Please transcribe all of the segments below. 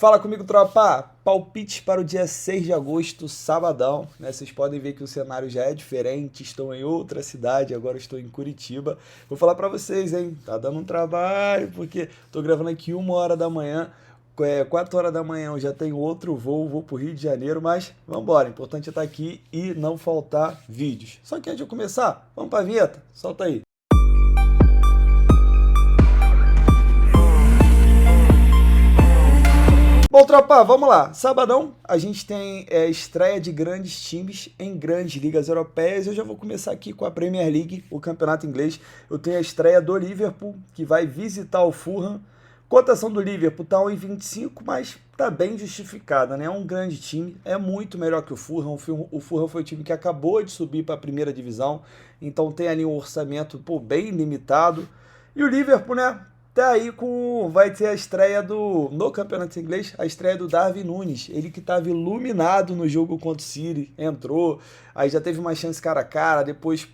Fala comigo, tropa! Palpites para o dia 6 de agosto, sabadão, né? Vocês podem ver que o cenário já é diferente, estou em outra cidade, agora estou em Curitiba. Vou falar para vocês, hein? Tá dando um trabalho, porque tô gravando aqui 1 hora da manhã, 4 horas da manhã eu já tenho outro vou pro Rio de Janeiro, mas vambora, importante é estar aqui e não faltar vídeos. Só que antes de eu começar, vamos pra vinheta? Solta aí! Bom, tropa, vamos lá. Sabadão, a gente tem estreia de grandes times em grandes ligas europeias. Eu já vou começar aqui com a Premier League, o campeonato inglês. Eu tenho a estreia do Liverpool, que vai visitar o Fulham. Cotação do Liverpool tá 1,25, mas tá bem justificada, né? É um grande time, é muito melhor que o Fulham. O Fulham foi o time que acabou de subir para a primeira divisão, então tem ali um orçamento bem limitado. E o Liverpool, né? Tá aí vai ter a estreia no campeonato inglês, a estreia do Darwin Núñez, ele que estava iluminado no jogo contra o City, entrou, aí já teve uma chance cara a cara, depois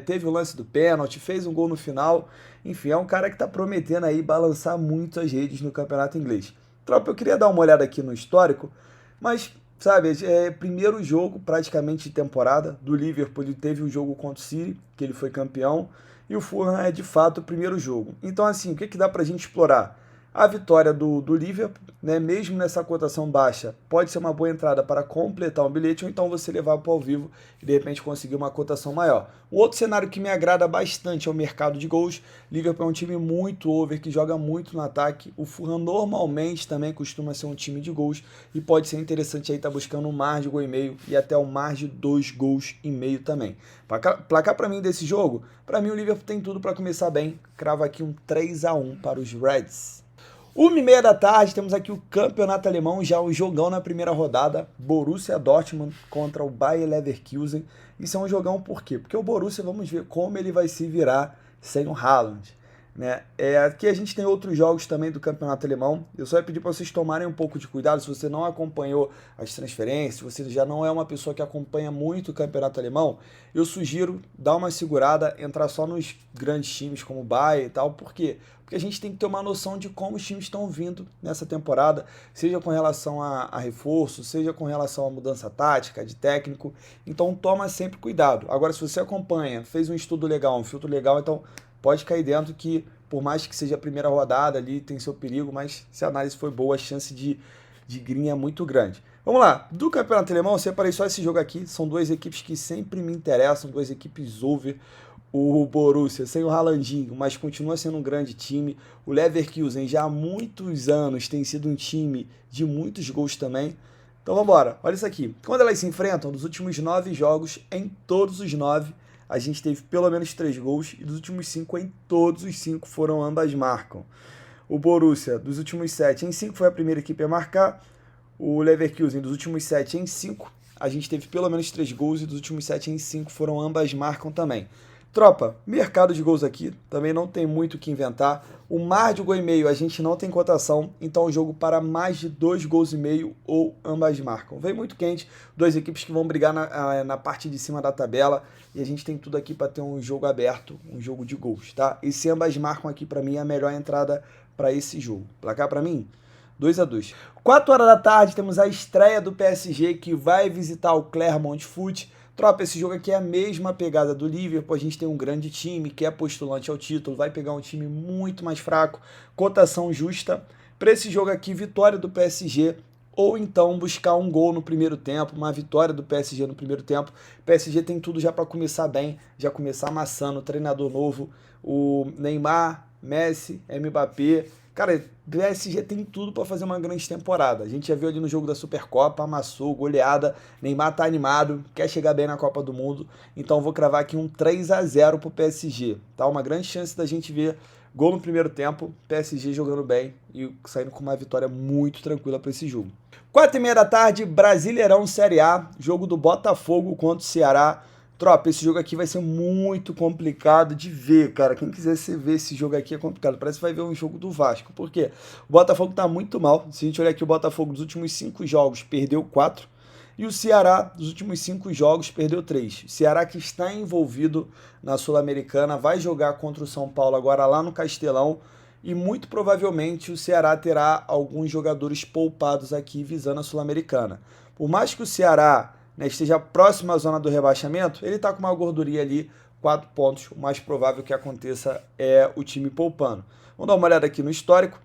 teve o lance do pênalti, fez um gol no final, enfim, é um cara que tá prometendo aí balançar muito as redes no campeonato inglês. Tropa, eu queria dar uma olhada aqui no histórico, mas, sabe, primeiro jogo praticamente de temporada do Liverpool, ele teve um jogo contra o City, que ele foi campeão, e o Fulham é de fato o primeiro jogo. Então, assim, o que dá pra gente explorar? A vitória do Liverpool, né, mesmo nessa cotação baixa, pode ser uma boa entrada para completar um bilhete ou então você levar para o ao vivo e de repente conseguir uma cotação maior. Um outro cenário que me agrada bastante é o mercado de gols. Liverpool é um time muito over, que joga muito no ataque. O Fulham normalmente também costuma ser um time de gols e pode ser interessante aí estar buscando um mar de gol e meio e até um mar de 2 gols e meio também. Placar para mim desse jogo, para mim o Liverpool tem tudo para começar bem. Cravo aqui um 3-1 para os Reds. 1h30 da tarde, temos aqui o campeonato alemão, já o jogão na primeira rodada, Borussia Dortmund contra o Bayer Leverkusen. Isso é um jogão por quê? Porque o Borussia, vamos ver como ele vai se virar sem o Haaland, né? Aqui a gente tem outros jogos também do campeonato alemão. Eu só ia pedir para vocês tomarem um pouco de cuidado se você não acompanhou as transferências, se você já não é uma pessoa que acompanha muito o campeonato alemão, eu sugiro dar uma segurada, entrar só nos grandes times como o Bayern e tal. Por quê? Porque a gente tem que ter uma noção de como os times estão vindo nessa temporada, seja com relação a reforço, seja com relação a mudança tática, de técnico. Então toma sempre cuidado. Agora, se você acompanha, fez um estudo legal, um filtro legal, então pode cair dentro que, por mais que seja a primeira rodada ali, tem seu perigo, mas se a análise foi boa, a chance de green é muito grande. Vamos lá, do campeonato alemão, eu separei só esse jogo aqui, são duas equipes que sempre me interessam, duas equipes over. O Borussia sem o Haalandinho, mas continua sendo um grande time. O Leverkusen já há muitos anos tem sido um time de muitos gols também. Então vamos embora, olha isso aqui. Quando elas se enfrentam, dos últimos 9 jogos, em todos os 9, a gente teve pelo menos 3 gols. E dos últimos 5, em todos os 5 foram ambas marcam. O Borussia, dos últimos 7, em 5 foi a primeira equipe a marcar. O Leverkusen, dos últimos 7, em 5, a gente teve pelo menos 3 gols. E dos últimos 7, em 5 foram ambas marcam também. Tropa, mercado de gols aqui, também não tem muito o que inventar. O mar de gol e meio a gente não tem cotação, então o jogo para mais de 2 gols e meio ou ambas marcam. Vem muito quente, duas equipes que vão brigar na parte de cima da tabela e a gente tem tudo aqui para ter um jogo aberto, um jogo de gols, tá? E se ambas marcam aqui para mim é a melhor entrada para esse jogo. Placar para mim? 2-2. 4 horas da tarde temos a estreia do PSG que vai visitar o Clermont Foot. Tropa, esse jogo aqui é a mesma pegada do Liverpool, a gente tem um grande time que é postulante ao título, vai pegar um time muito mais fraco, cotação justa. Para esse jogo aqui, vitória do PSG, ou então buscar um gol no primeiro tempo, uma vitória do PSG no primeiro tempo. O PSG tem tudo já para começar bem, já começar amassando, treinador novo, o Neymar, Messi, Mbappé. Cara, o PSG tem tudo para fazer uma grande temporada. A gente já viu ali no jogo da Supercopa, amassou, goleada. Neymar tá animado, quer chegar bem na Copa do Mundo. Então vou cravar aqui um 3-0 pro PSG. Tá? Uma grande chance da gente ver gol no primeiro tempo, PSG jogando bem e saindo com uma vitória muito tranquila para esse jogo. 4h30 da tarde, Brasileirão Série A, jogo do Botafogo contra o Ceará. Tropa, esse jogo aqui vai ser muito complicado de ver, cara. Quem quiser ver esse jogo aqui é complicado. Parece que vai ver um jogo do Vasco. Por quê? O Botafogo tá muito mal. Se a gente olhar aqui, o Botafogo dos últimos 5 jogos perdeu 4. E o Ceará, dos últimos 5 jogos, perdeu 3. O Ceará, que está envolvido na Sul-Americana, vai jogar contra o São Paulo agora lá no Castelão. e muito provavelmente o Ceará terá alguns jogadores poupados aqui visando a Sul-Americana. Por mais que o Ceará, né, esteja próximo à zona do rebaixamento, ele está com uma gordurinha ali, 4 pontos. O mais provável que aconteça é o time poupando. Vamos dar uma olhada aqui no histórico.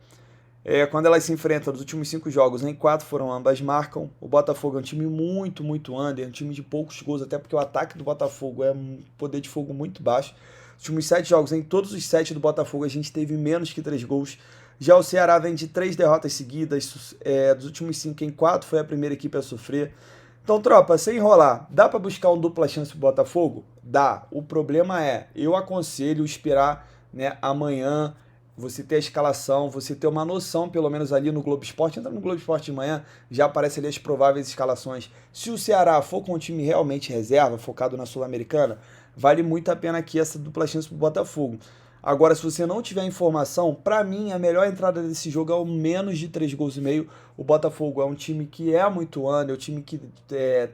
Quando elas se enfrentam nos últimos 5 jogos, em 4 foram ambas marcam. O Botafogo é um time muito under, é um time de poucos gols, até porque o ataque do Botafogo é um poder de fogo muito baixo. Nos últimos 7 jogos, em todos os 7 do Botafogo, a gente teve menos que 3 gols. Já o Ceará vem de 3 derrotas seguidas, dos últimos 5 em 4 foi a primeira equipe a sofrer. Então, tropa, sem enrolar, dá para buscar um dupla chance pro Botafogo? Dá. O problema é, eu aconselho esperar, né, amanhã, você ter a escalação, você ter uma noção, pelo menos ali no Globo Esporte. Entra no Globo Esporte de manhã, já aparece ali as prováveis escalações. Se o Ceará for com um time realmente reserva, focado na Sul-Americana, vale muito a pena aqui essa dupla chance pro Botafogo. Agora, se você não tiver informação, para mim a melhor entrada desse jogo é o menos de 3 gols e meio. O Botafogo é um time que é muito under, é um time que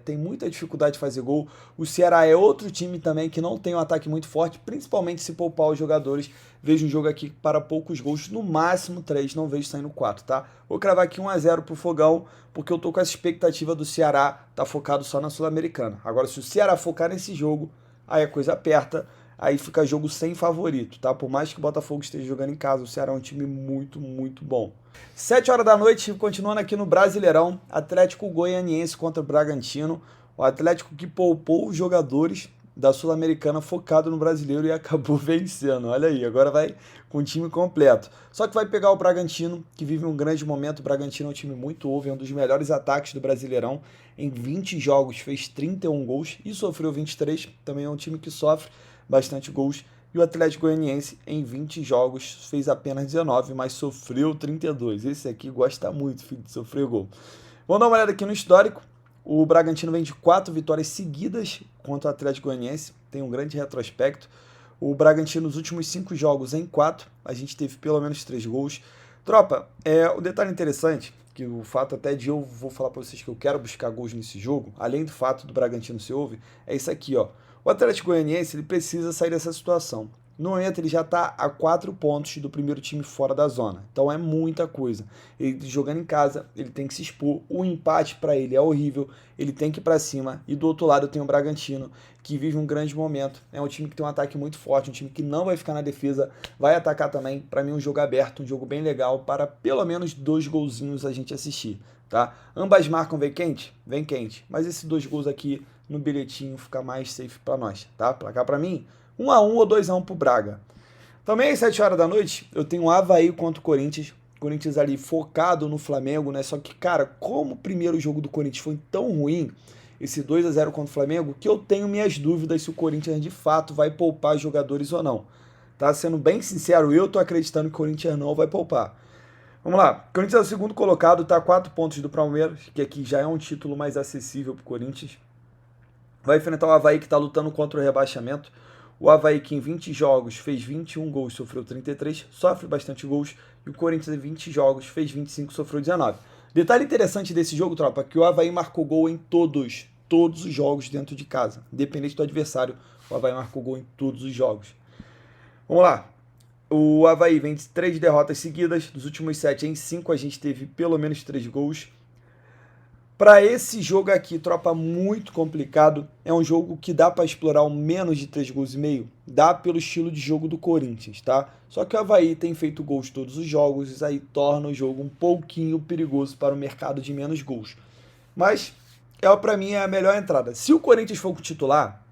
tem muita dificuldade de fazer gol. O Ceará é outro time também que não tem um ataque muito forte, principalmente se poupar os jogadores. Vejo um jogo aqui para poucos gols, no máximo 3, não vejo saindo 4, tá? Vou cravar aqui 1-0 pro Fogão, porque eu tô com essa expectativa do Ceará tá focado só na Sul-Americana. Agora, se o Ceará focar nesse jogo, aí a coisa aperta. Aí fica jogo sem favorito, tá? Por mais que o Botafogo esteja jogando em casa, o Ceará é um time muito bom. 7 horas da noite, continuando aqui no Brasileirão, Atlético Goianiense contra o Bragantino. O Atlético que poupou os jogadores da Sul-Americana focado no Brasileiro e acabou vencendo. Olha aí, agora vai com o time completo. Só que vai pegar o Bragantino, que vive um grande momento. O Bragantino é um time muito over, é um dos melhores ataques do Brasileirão. Em 20 jogos fez 31 gols e sofreu 23. Também é um time que sofre bastante gols, e o Atlético Goianiense em 20 jogos fez apenas 19, mas sofreu 32. Esse aqui gosta muito, filho, de sofrer gol. Vamos dar uma olhada aqui no histórico. O Bragantino vem de 4 vitórias seguidas contra o Atlético Goianiense, tem um grande retrospecto. O Bragantino nos últimos 5 jogos em 4, a gente teve pelo menos 3 gols. Tropa, o detalhe interessante, que o fato até de eu vou falar para vocês que eu quero buscar gols nesse jogo, além do fato do Bragantino ser over, é isso aqui, ó. O Atlético Goianiense ele precisa sair dessa situação. No momento ele já está a 4 pontos do primeiro time fora da zona. Então é muita coisa. Ele jogando em casa, ele tem que se expor. O empate para ele é horrível. Ele tem que ir para cima. E do outro lado tem o Bragantino, que vive um grande momento. É um time que tem um ataque muito forte, um time que não vai ficar na defesa, vai atacar também. Para mim um jogo aberto, um jogo bem legal para pelo menos 2 golzinhos a gente assistir, tá? Ambas marcam vem quente? Vem quente. Mas esses 2 gols aqui no bilhetinho fica mais safe para nós, tá? Placar para mim, 1-1 ou 2-1 pro Braga. Também às 7 horas da noite, eu tenho o Avaí contra o Corinthians. Corinthians ali focado no Flamengo, né? Só que, cara, como o primeiro jogo do Corinthians foi tão ruim, esse 2-0 contra o Flamengo, que eu tenho minhas dúvidas se o Corinthians de fato vai poupar jogadores ou não. Tá? Sendo bem sincero, eu tô acreditando que o Corinthians não vai poupar. Vamos lá, o Corinthians é o segundo colocado, tá a 4 pontos do Palmeiras, que aqui já é um título mais acessível pro Corinthians. Vai enfrentar o Avaí que está lutando contra o rebaixamento. O Avaí que em 20 jogos fez 21 gols, sofreu 33, sofre bastante gols. E o Corinthians em 20 jogos fez 25, sofreu 19. Detalhe interessante desse jogo, tropa, que o Avaí marcou gol em todos os jogos dentro de casa. Independente do adversário, o Avaí marcou gol em todos os jogos. Vamos lá. O Avaí vem de 3 derrotas seguidas. Dos últimos 7 em 5 a gente teve pelo menos 3 gols. Para esse jogo aqui, tropa, muito complicado. É um jogo que dá para explorar o menos de 3 gols e meio. Dá pelo estilo de jogo do Corinthians, tá? Só que o Avaí tem feito gols todos os jogos. Isso aí torna o jogo um pouquinho perigoso para o mercado de menos gols. Mas, para mim, é a melhor entrada. Se o Corinthians for com titular,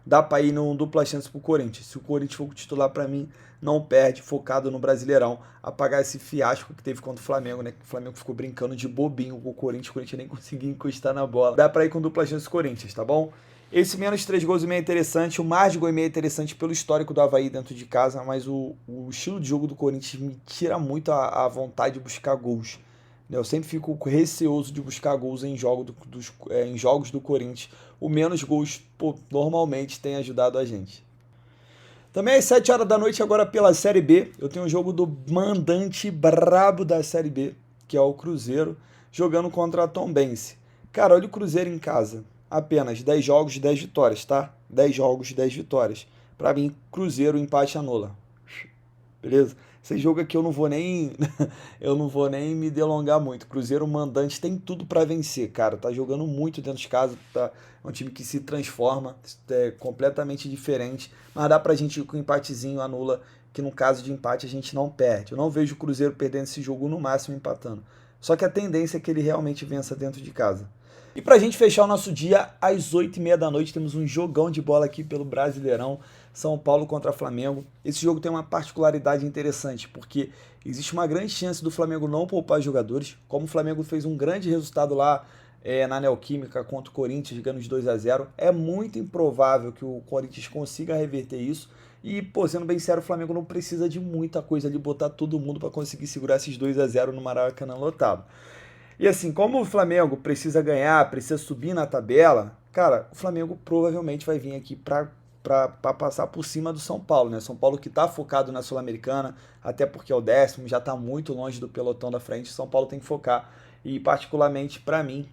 dá para ir num dupla chance pro Corinthians. Se o Corinthians for com titular, para mim, não perde, focado no Brasileirão, apagar esse fiasco que teve contra o Flamengo, né? O Flamengo ficou brincando de bobinho com o Corinthians nem conseguia encostar na bola. Dá pra ir com dupla chance do Corinthians, tá bom? Esse menos 3 gols e meio é interessante, o mais de gol e meio é interessante pelo histórico do Avaí dentro de casa, mas o estilo de jogo do Corinthians me tira muito a vontade de buscar gols. Eu sempre fico receoso de buscar gols em jogos do Corinthians. O menos gols, normalmente tem ajudado a gente. Também às 7 horas da noite, agora pela Série B, eu tenho um jogo do mandante brabo da Série B, que é o Cruzeiro, jogando contra a Tombense. Cara, olha o Cruzeiro em casa. Apenas 10 jogos, 10 vitórias, tá? 10 jogos, 10 vitórias. Pra mim, Cruzeiro, empate anula. beleza? Esse jogo aqui eu não vou nem eu não vou nem me delongar muito. Cruzeiro mandante tem tudo pra vencer, cara. Tá jogando muito dentro de casa, tá? É um time que se transforma, é completamente diferente, mas dá pra gente ir com um empatezinho anula, que no caso de empate a gente não perde. Eu não vejo o Cruzeiro perdendo esse jogo, no máximo empatando. Só que a tendência é que ele realmente vença dentro de casa. E pra gente fechar o nosso dia, às 8h30 da noite, temos um jogão de bola aqui pelo Brasileirão, São Paulo contra Flamengo. Esse jogo tem uma particularidade interessante, porque existe uma grande chance do Flamengo não poupar jogadores, como o Flamengo fez um grande resultado lá na Neoquímica contra o Corinthians, ganhando de 2-0. É muito improvável que o Corinthians consiga reverter isso. E, pô, sendo bem sério, o Flamengo não precisa de muita coisa ali, botar todo mundo para conseguir segurar esses 2-0 no Maracanã lotado. E assim, como o Flamengo precisa ganhar, precisa subir na tabela, cara, o Flamengo provavelmente vai vir aqui para passar por cima do São Paulo, né? São Paulo que tá focado na Sul-Americana, até porque é o 10º, já tá muito longe do pelotão da frente. São Paulo tem que focar. E particularmente para mim,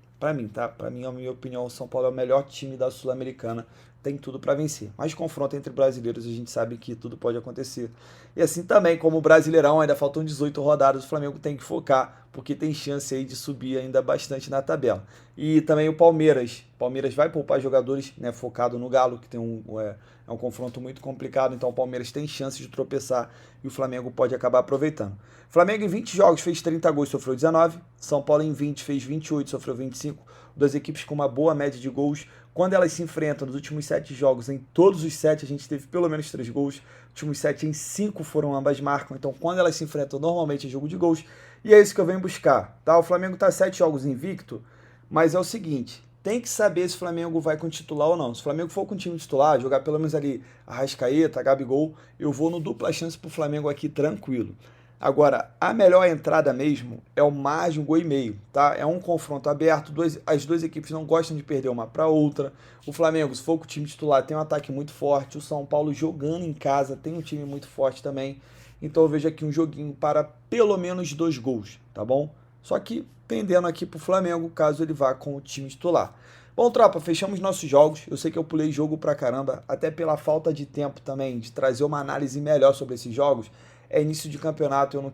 tá? Para mim, a minha opinião, o São Paulo é o melhor time da Sul-Americana, tem tudo para vencer. Mas confronto entre brasileiros, a gente sabe que tudo pode acontecer. E assim também, como o Brasileirão, ainda faltam 18 rodadas, o Flamengo tem que focar, porque tem chance aí de subir ainda bastante na tabela. E também o Palmeiras. O Palmeiras vai poupar jogadores, né, focado no Galo, que tem é um confronto muito complicado, então o Palmeiras tem chance de tropeçar e o Flamengo pode acabar aproveitando. Flamengo em 20 jogos fez 30 gols, sofreu 19. São Paulo em 20 fez 28, sofreu 25. Duas equipes com uma boa média de gols. Quando elas se enfrentam nos últimos 7 jogos, em todos os 7 a gente teve pelo menos 3 gols. Nos últimos 7 em 5 foram ambas marcam. Então quando elas se enfrentam normalmente é jogo de gols. E é isso que eu venho buscar. Tá? O Flamengo está 7 jogos invicto, mas é o seguinte, tem que saber se o Flamengo vai com titular ou não. Se o Flamengo for com time titular, jogar pelo menos ali Arrascaeta, Gabigol, eu vou no dupla chance pro Flamengo aqui tranquilo. Agora, a melhor entrada mesmo é o mais de 1,5 gol, tá? É um confronto aberto, as duas equipes não gostam de perder uma para outra. O Flamengo, se for com o time titular, tem um ataque muito forte. O São Paulo jogando em casa tem um time muito forte também. Então eu vejo aqui um joguinho para pelo menos 2 gols, tá bom? Só que pendendo aqui pro Flamengo, caso ele vá com o time titular. Bom, tropa, fechamos nossos jogos. Eu sei que eu pulei jogo pra caramba, até pela falta de tempo também, de trazer uma análise melhor sobre esses jogos. É início de campeonato, eu não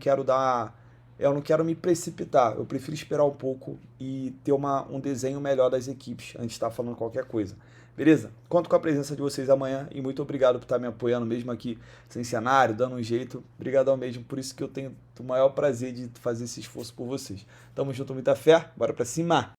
quero me precipitar. Eu prefiro esperar um pouco e ter um desenho melhor das equipes antes de estar falando qualquer coisa. Beleza? Conto com a presença de vocês amanhã e muito obrigado por estar me apoiando mesmo aqui sem cenário, dando um jeito. Obrigadão mesmo, por isso que eu tenho o maior prazer de fazer esse esforço por vocês. Tamo junto, muita fé, bora pra cima!